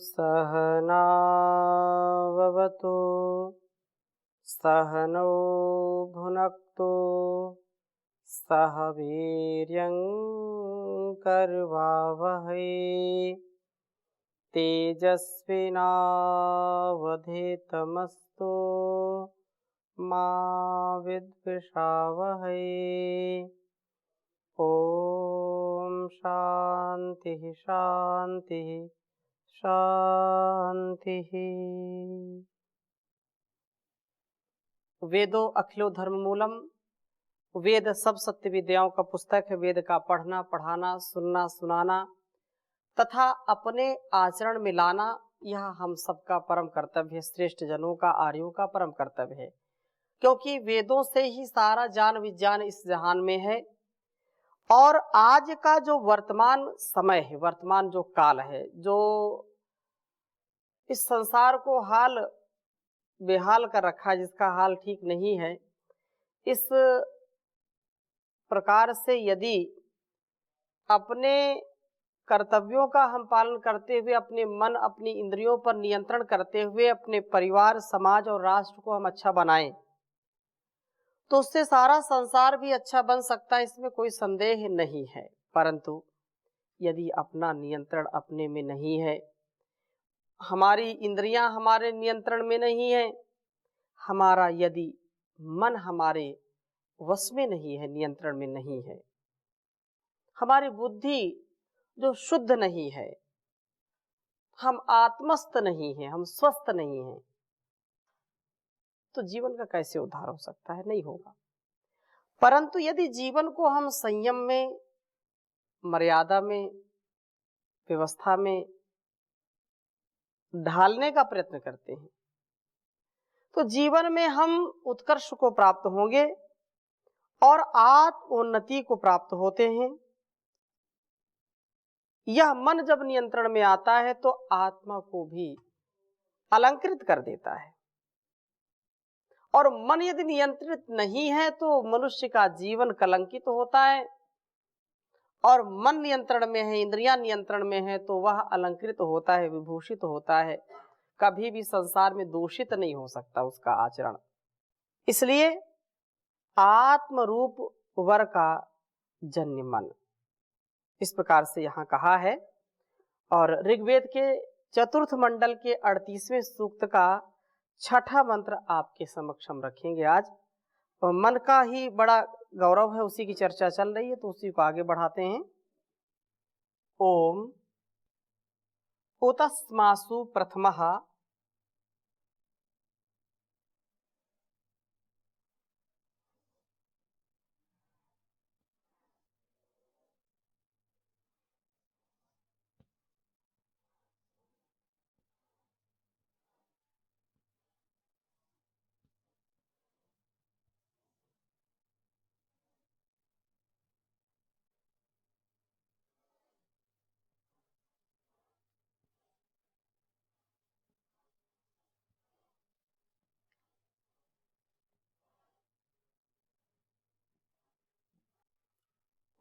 सहनाववतु सहनौ भुनक्तु सह वीर्यं करवावहै तेजस्विनावधीतमस्तु मा विद्विषावहै। ओम शांति शांति शांति। वेदो अखिलो धर्म मूलम। वेद सब सत्य विद्याओं का पुस्तक है। वेद का पढ़ना पढ़ाना सुनना सुनाना तथा अपने आचरण में लाना यह हम सबका परम कर्तव्य है। श्रेष्ठ जनों का आर्यों का परम कर्तव्य है, क्योंकि वेदों से ही सारा ज्ञान विज्ञान इस जहान में है। और आज का जो वर्तमान समय है, वर्तमान जो काल है, जो इस संसार को हाल बेहाल कर रखा है, जिसका हाल ठीक नहीं है, इस प्रकार से यदि अपने कर्तव्यों का हम पालन करते हुए, अपने मन अपनी इंद्रियों पर नियंत्रण करते हुए अपने परिवार समाज और राष्ट्र को हम अच्छा बनाएं, तो उससे सारा संसार भी अच्छा बन सकता है, इसमें कोई संदेह नहीं है। परंतु यदि अपना नियंत्रण अपने में नहीं है, हमारी इंद्रियां हमारे नियंत्रण में नहीं है, हमारा यदि मन हमारे वश में नहीं है, नियंत्रण में नहीं है, हमारी बुद्धि जो शुद्ध नहीं है, हम आत्मस्थ नहीं है, हम स्वस्थ नहीं है, तो जीवन का कैसे उद्धार हो सकता है? नहीं होगा। परंतु यदि जीवन को हम संयम में, मर्यादा में, व्यवस्था में ढालने का प्रयत्न करते हैं, तो जीवन में हम उत्कर्ष को प्राप्त होंगे और आत्मोन्नति को प्राप्त होते हैं। यह मन जब नियंत्रण में आता है तो आत्मा को भी अलंकृत कर देता है, और मन यदि नियंत्रित नहीं है तो मनुष्य का जीवन कलंकित होता है। और मन नियंत्रण में है, इंद्रियां नियंत्रण में है, तो वह अलंकृत होता है, विभूषित होता है, कभी भी संसार में दूषित नहीं हो सकता उसका आचरण। इसलिए आत्म रूप वर का जन्य मन, इस प्रकार से यहाँ कहा है। और ऋग्वेद के चतुर्थ मंडल के 38वें सूक्त का छठा मंत्र आपके समक्ष हम रखेंगे आज। और मन का ही बड़ा गौरव है, उसी की चर्चा चल रही है, तो उसी को आगे बढ़ाते हैं। ओम उतस्मासु प्रथमः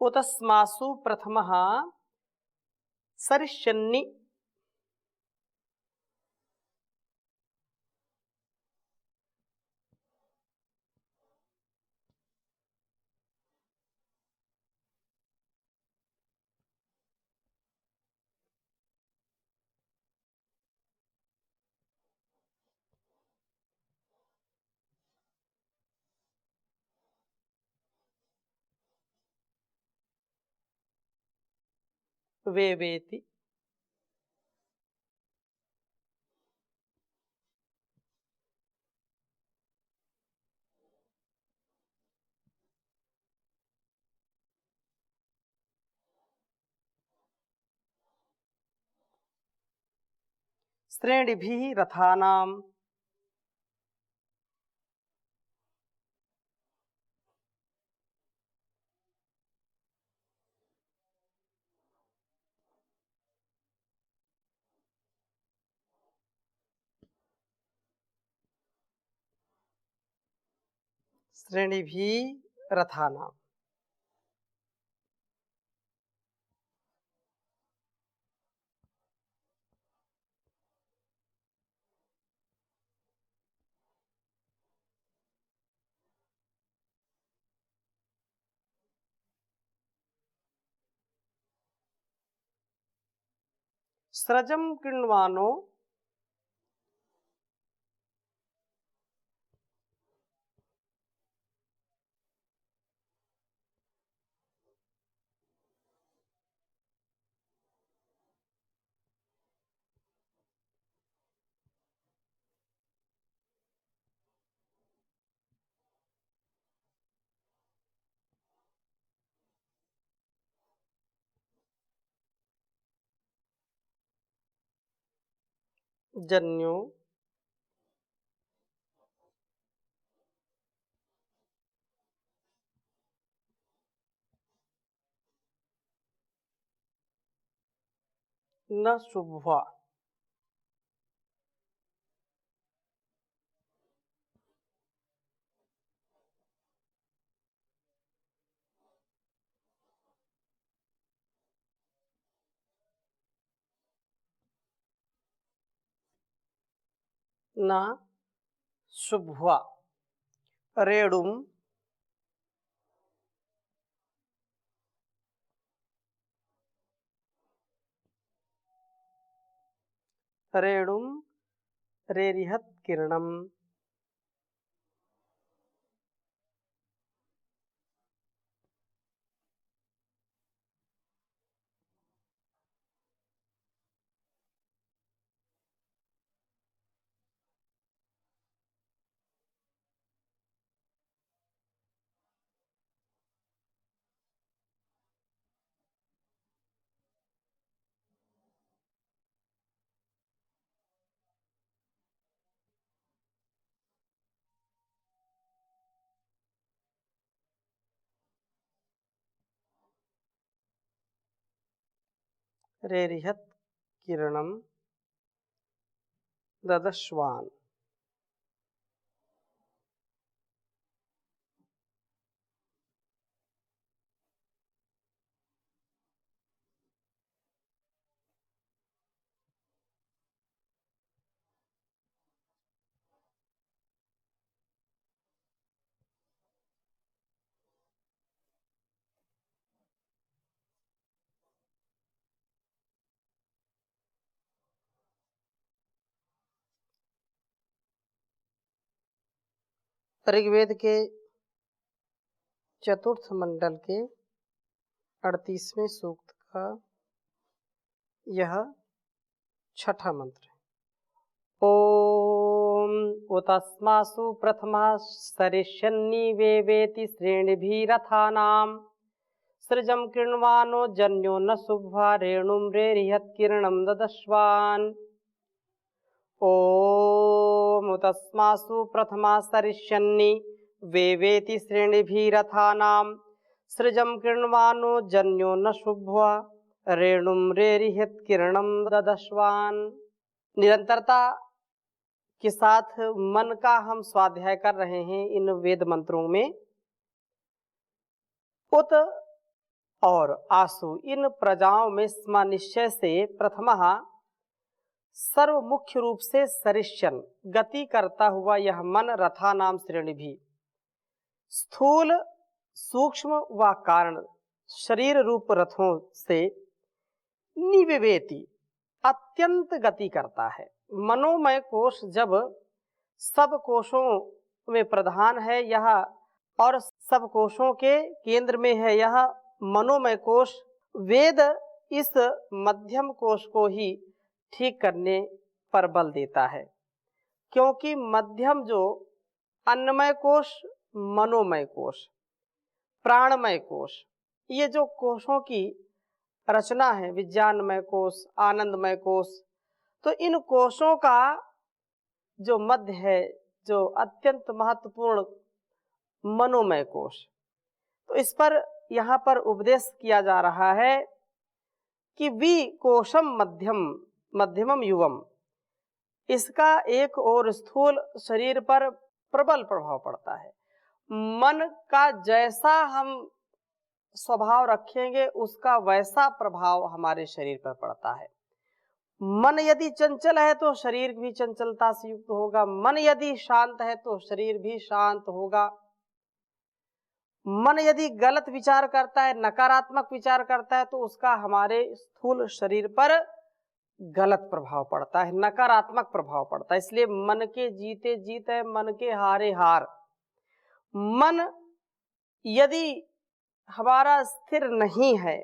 उतस्मासु प्रथमः सरिष्यन्नि वेवेति। श्रेणिभिः रथानां श्रेणिभिः रथानां। सृजं कृण्वानो जन्यो न शुभ्वा। न शुभ्वा रेणुं रेणुं रेरिहत किरणम। रेरिहत किरणम ददश्वान। ऋग्वेद के चतुर्थ मंडल के 38वें सूक्त का यह छठा मंत्र है। ओम उतस्मासु प्रथमा सरिष्यन्नि वेवेति श्रेणिभिरथानाम सृजं कृण्वानो जन्यो न शुभ्वा रेणुं रेरिहत किरणं ददश्वान। ओम तस्मासु प्रथमा सरिष्यन्नि वेवेति श्रेणिभिरथानाम सृजं कृण्वानो जन्यो न शुभ्वा रेणुं रेरिहत किरणं ददश्वान। निरंतरता के साथ मन का हम स्वाध्याय कर रहे हैं इन वेद मंत्रों में। उत और आसु इन प्रजाओं में स्मनिश्चय से प्रथमः सर्व मुख्य रूप से सरिष्यन गति करता हुआ यह मन रथा नाम श्रेणी भी स्थूल सूक्ष्म व कारण शरीर रूप रथों से निविवेति अत्यंत गति करता है। मनोमय कोश जब सब कोशों में प्रधान है यह और सब कोशों के केंद्र में है यह मनोमय कोश, वेद इस मध्यम कोश को ही ठीक करने पर बल देता है, क्योंकि मध्यम जो अन्नमय कोश, मनोमय कोश, प्राणमय कोश, ये जो कोशों की रचना है, विज्ञानमय कोश, आनंदमय कोश, तो इन कोशों का जो मध्य है, जो अत्यंत महत्वपूर्ण मनोमय कोश, तो इस पर यहाँ पर उपदेश किया जा रहा है कि वि कोशम मध्यमम युवम, इसका एक और स्थूल शरीर पर प्रबल प्रभाव पड़ता है। मन का जैसा हम स्वभाव रखेंगे उसका वैसा प्रभाव हमारे शरीर पर पड़ता है। मन यदि चंचल है तो शरीर भी चंचलता से युक्त होगा, मन यदि शांत है तो शरीर भी शांत होगा। मन यदि गलत विचार करता है, नकारात्मक विचार करता है, तो उसका हमारे स्थूल शरीर पर गलत प्रभाव पड़ता है, नकारात्मक प्रभाव पड़ता है। इसलिए मन के जीते जीत है, मन के हारे हार। मन यदि हमारा स्थिर नहीं है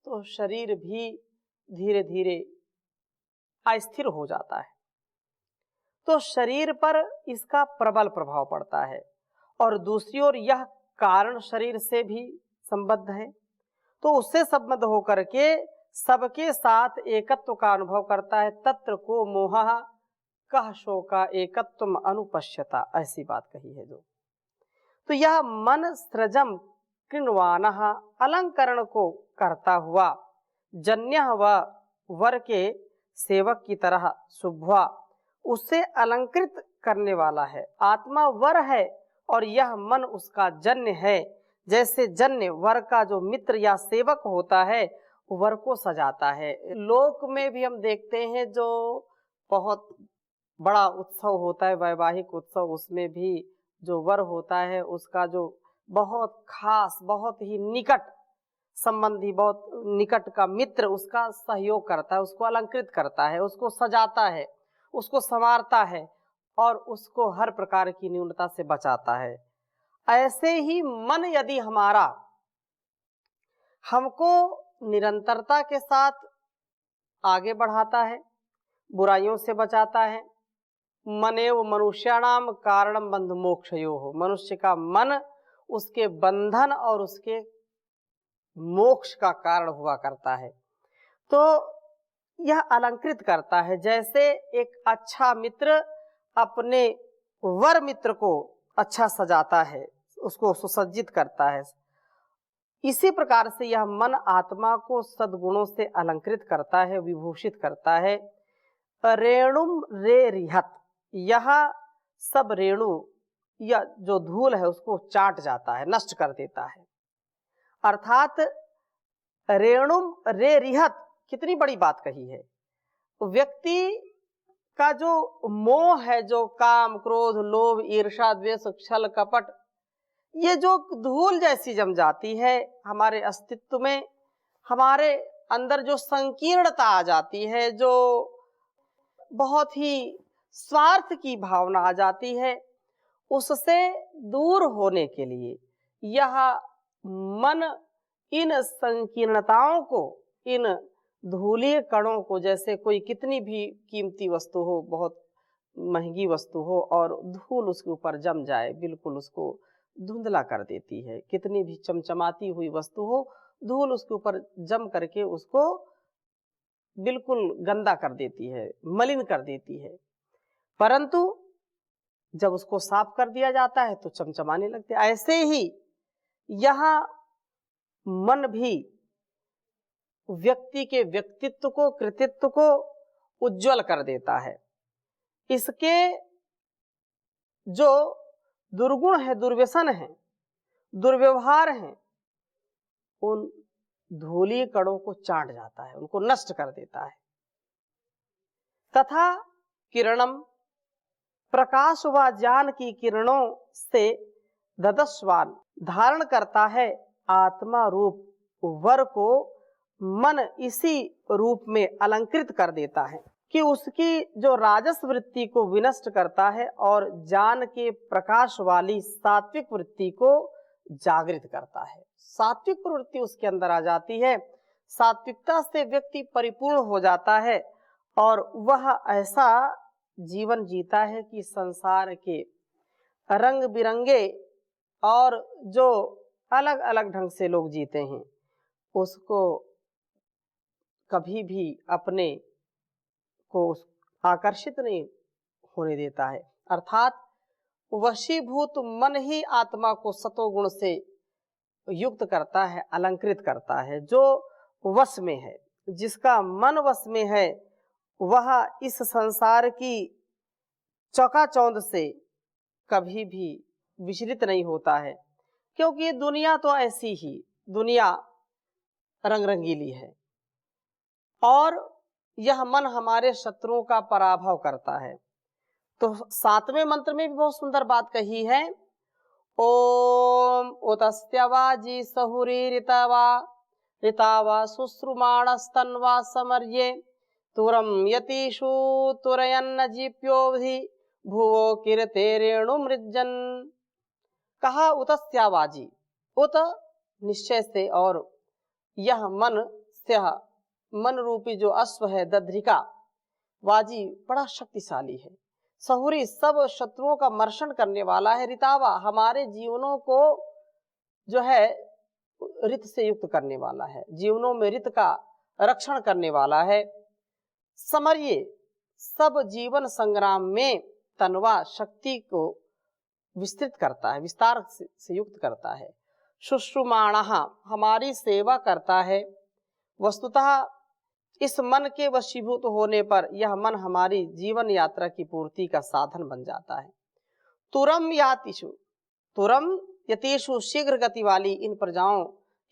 तो शरीर भी धीरे धीरे अस्थिर हो जाता है, तो शरीर पर इसका प्रबल प्रभाव पड़ता है। और दूसरी ओर यह कारण शरीर से भी संबद्ध है, तो उससे संबद्ध होकर के सबके साथ एकत्व का अनुभव करता है। तत्र को मोह कह शोका एकत्वम अनुपश्यता, ऐसी बात कही है जो। तो यह मन सृजम कृण्वान अलंकरण को करता हुआ जन्य व वर के सेवक की तरह शुभ्वा उससे अलंकृत करने वाला है। आत्मा वर है और यह मन उसका जन्य है। जैसे जन्य वर का जो मित्र या सेवक होता है वर को सजाता है। लोक में भी हम देखते हैं जो बहुत बड़ा उत्सव होता है, वैवाहिक उत्सव, उसमें भी जो वर होता है उसका जो बहुत खास, बहुत ही निकट संबंधी, बहुत निकट का मित्र उसका सहयोग करता है, उसको अलंकृत करता है, उसको सजाता है, उसको संवारता है और उसको हर प्रकार की न्यूनता से बचाता है। ऐसे ही मन यदि हमारा हमको निरंतरता के साथ आगे बढ़ाता है, बुराइयों से बचाता है। मनेव मनुष्याणाम कारणम बंध मोक्षयो हो, मनुष्य का मन उसके बंधन और उसके मोक्ष का कारण हुआ करता है। तो यह अलंकृत करता है। जैसे एक अच्छा मित्र अपने वर मित्र को अच्छा सजाता है, उसको सुसज्जित करता है, इसी प्रकार से यह मन आत्मा को सद्गुणों से अलंकृत करता है, विभूषित करता है। रेणुम रे रिहत, यह सब रेणु या जो धूल है उसको चाट जाता है, नष्ट कर देता है। अर्थात रेणुम रे रिहत, कितनी बड़ी बात कही है। व्यक्ति का जो मोह है, जो काम क्रोध लोभ ईर्ष्या द्वेष छल कपट, ये जो धूल जैसी जम जाती है हमारे अस्तित्व में, हमारे अंदर जो संकीर्णता आ जाती है, जो बहुत ही स्वार्थ की भावना आ जाती है, उससे दूर होने के लिए यह मन इन संकीर्णताओं को, इन धूलीय कणों को, जैसे कोई कितनी भी कीमती वस्तु हो, बहुत महंगी वस्तु हो और धूल उसके ऊपर जम जाए, बिल्कुल उसको धुंधला कर देती है। कितनी भी चमचमाती हुई वस्तु हो, धूल उसके ऊपर जम करके उसको बिल्कुल गंदा कर देती है, मलिन कर देती है। परंतु जब उसको साफ कर दिया जाता है तो चमचमाने लगते हैं। ऐसे ही यहाँ मन भी व्यक्ति के व्यक्तित्व को, कृतित्व को उज्जवल कर देता है। इसके जो दुर्गुण है, दुर्व्यसन है, दुर्व्यवहार है, उन धूली कणों को चाट जाता है, उनको नष्ट कर देता है। तथा किरणम, प्रकाश व ज्ञान की किरणों से ददस्वान, धारण करता है आत्मा रूप वर को। मन इसी रूप में अलंकृत कर देता है कि उसकी जो राजस वृत्ति को विनष्ट करता है और ज्ञान के प्रकाश वाली सात्विक वृत्ति को जागृत करता है। सात्विक प्रवृत्ति उसके अंदर आ जाती है, सात्विकता से व्यक्ति परिपूर्ण हो जाता है और वह ऐसा जीवन जीता है कि संसार के रंग बिरंगे और जो अलग अलग ढंग से लोग जीते हैं उसको कभी भी अपने को आकर्षित नहीं होने देता है। अर्थात वशीभूत मन ही आत्मा को सतोगुण से युक्त करता है, अलंकृत करता है। जो वश में है, जिसका मन वश में है, वह इस संसार की चौकाचौंध से कभी भी विचलित नहीं होता है, क्योंकि ये दुनिया तो ऐसी ही दुनिया रंग रंगीली है और यह मन हमारे शत्रुओं का पराभव करता है। तो 7वें मंत्र में भी बहुत सुंदर बात कही है। ओम उतस्त्यवाजी सहुरी ऋतावा ऋतावा शुश्रुमाणस्तन्वा समर्ये तुरम यतीषु तुरयन्न जीप्योधि भुवो कीर्ते रेणु मृज्जन। कहा उतस्यावाजी, उत निश्चय से, और यह मन से, मन रूपी जो अश्व है दध्रिका, वाजी बड़ा शक्तिशाली है, सहुरी सब शत्रुओं का मर्शन करने वाला है, रितावा हमारे जीवनों को जो है रित से युक्त करने वाला है, जीवनों में रित का रक्षण करने वाला है। समर्ये सब जीवन संग्राम में तनवा शक्ति को विस्तृत करता है, विस्तार से युक्त करता है। शुश्रुमाणः हमारी सेवा करता है। वस्तुतः इस मन के वशीभूत होने पर यह मन हमारी जीवन यात्रा की पूर्ति का साधन बन जाता है। तुरम यातिषु, तुरम यतीषु शीघ्र गति वाली इन प्रजाओं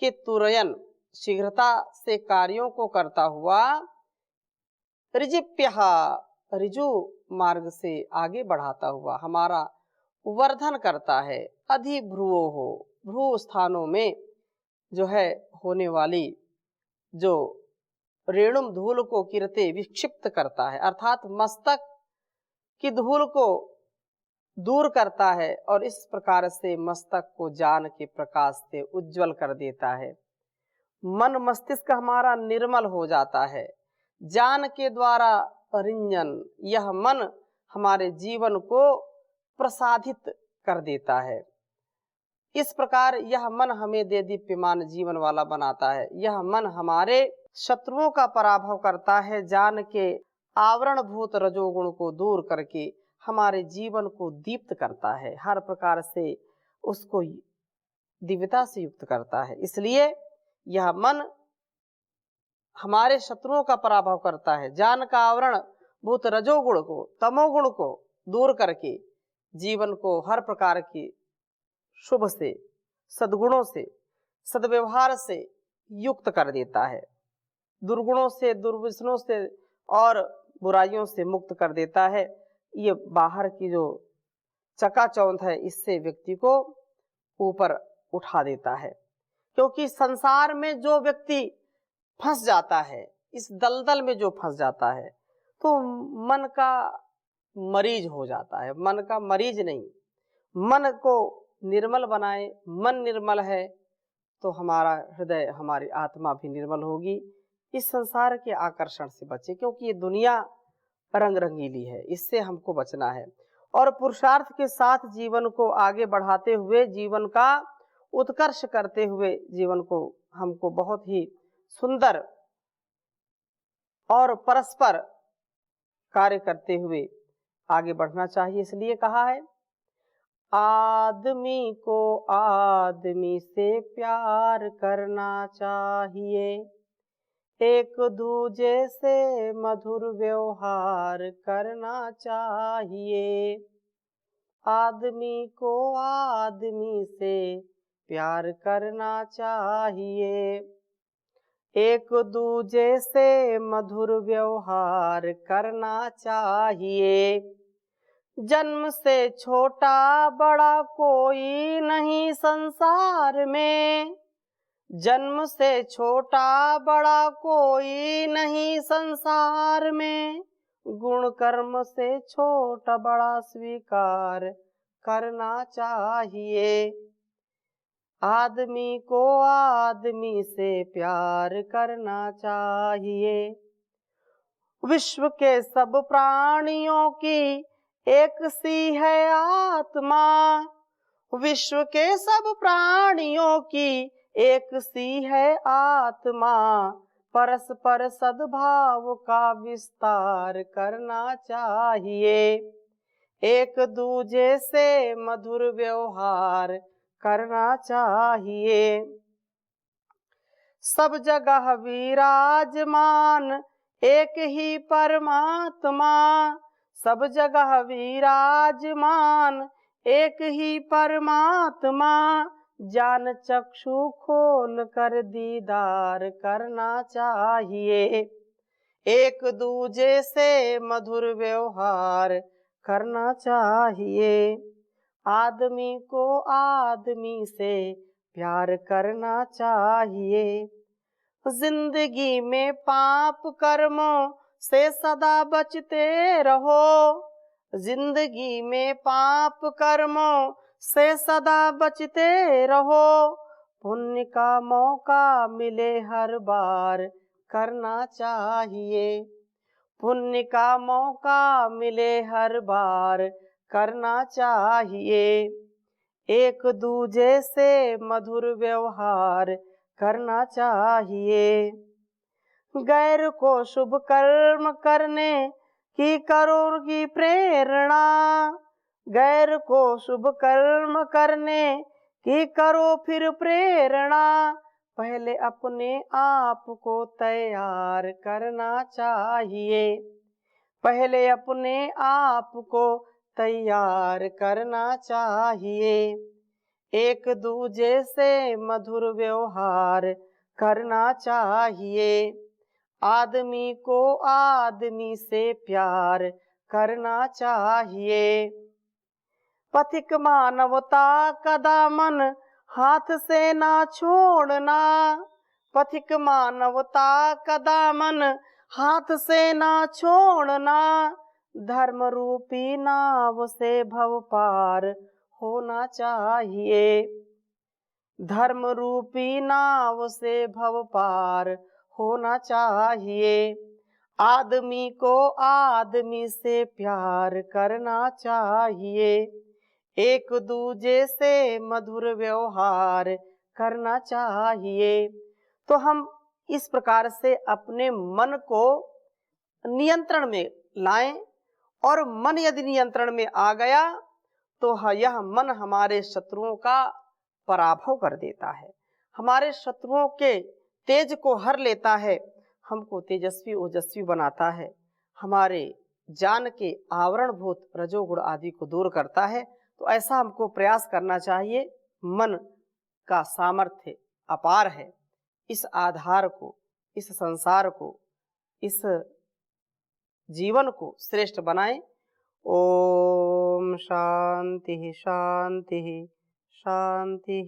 के तुरयन शीघ्रता से कार्यों को करता हुआ, ऋजिप्यः ऋजु मार्ग से आगे बढ़ाता हुआ हमारा वर्धन करता है। अधिभ्रुवो हो, भ्रू स्थानों में जो है होने वाली जो रेणुम धूल को कीर्ते विक्षिप्त करता है, अर्थात मस्तक की धूल को दूर करता है और इस प्रकार से मस्तक को ज्ञान के प्रकाश से उज्जवल कर देता है। मन मस्तिष्क हमारा निर्मल हो जाता है ज्ञान के द्वारा। परिंजन यह मन हमारे जीवन को प्रसादित कर देता है। इस प्रकार यह मन हमें देदीप्यमान जीवन वाला बनाता है। यह मन हमारे शत्रुओं का पराभव करता है, ज्ञान के आवरण भूत रजोगुण को दूर करके हमारे जीवन को दीप्त करता है, हर प्रकार से उसको दिव्यता से युक्त करता है। इसलिए यह मन हमारे शत्रुओं का पराभव करता है, ज्ञान का आवरण भूत रजोगुण को, तमोगुण को दूर करके जीवन को हर प्रकार की शुभ से, सद्गुणों से, सद्व्यवहार से युक्त कर देता है, दुर्गुणों से, दुर्व्यसनों से और बुराइयों से मुक्त कर देता है। ये बाहर की जो चकाचौंध है इससे व्यक्ति को ऊपर उठा देता है, क्योंकि संसार में जो व्यक्ति फंस जाता है, इस दलदल में जो फंस जाता है, तो मन का मरीज हो जाता है। मन का मरीज नहीं, मन को निर्मल बनाए। मन निर्मल है तो हमारा हृदय, हमारी आत्मा भी निर्मल होगी। इस संसार के आकर्षण से बचे, क्योंकि ये दुनिया रंग रंगीली है, इससे हमको बचना है और पुरुषार्थ के साथ जीवन को आगे बढ़ाते हुए, जीवन का उत्कर्ष करते हुए जीवन को हमको बहुत ही सुंदर और परस्पर कार्य करते हुए आगे बढ़ना चाहिए। इसलिए कहा है, आदमी को आदमी से प्यार करना चाहिए, एक दूजे से मधुर व्यवहार करना चाहिए। आदमी को आदमी से प्यार करना चाहिए, एक दूजे से मधुर व्यवहार करना चाहिए। जन्म से छोटा बड़ा कोई नहीं संसार में, जन्म से छोटा बड़ा कोई नहीं संसार में, गुण कर्म से छोटा बड़ा स्वीकार करना चाहिए। आदमी को आदमी से प्यार करना चाहिए। विश्व के सब प्राणियों की एक सी है आत्मा, विश्व के सब प्राणियों की एक सी है आत्मा, परस्पर सद्भाव का विस्तार करना चाहिए, एक दूजे से मधुर व्यवहार करना चाहिए। सब जगह विराजमान एक ही परमात्मा, सब जगह विराजमान एक ही परमात्मा, ज्ञान चक्षु खोल कर दीदार करना चाहिए, एक दूजे से मधुर व्यवहार करना चाहिए। आदमी को आदमी से प्यार करना चाहिए। जिंदगी में पाप कर्मों से सदा बचते रहो। जिंदगी में पाप कर्मों से सदा बचते रहो। पुण्य का मौका मिले हर बार करना चाहिए। पुण्य का मौका मिले हर बार करना चाहिए। एक दूजे से मधुर व्यवहार करना चाहिए। गैर को शुभ कर्म करने की करो की प्रेरणा। गैर को शुभ कर्म करने की करो फिर प्रेरणा। पहले अपने आप को तैयार करना चाहिए। पहले अपने आप को तैयार करना चाहिए। एक दूजे से मधुर व्यवहार करना चाहिए। आदमी को आदमी से प्यार करना चाहिए। पथिक मानवता का दामन हाथ से ना छोड़ना। पथिक मानवता का दामन हाथ से ना छोड़ना। धर्म रूपी नाव से भव पार होना चाहिए। धर्म रूपी नाव से भव पार होना चाहिए। आदमी को आदमी से प्यार करना चाहिए। एक दूजे से मधुर व्यवहार करना चाहिए। तो हम इस प्रकार से अपने मन को नियंत्रण में लाएं, और मन यदि नियंत्रण में आ गया तो यह मन हमारे शत्रुओं का पराभव कर देता है, हमारे शत्रुओं के तेज को हर लेता है, हमको तेजस्वी ओजस्वी बनाता है, हमारे जान के आवरणभूत रजोगुण आदि को दूर करता है। तो ऐसा हमको प्रयास करना चाहिए। मन का सामर्थ्य अपार है। इस आधार को, इस संसार को, इस जीवन को श्रेष्ठ बनाएं। ओम शांति शांति शांति।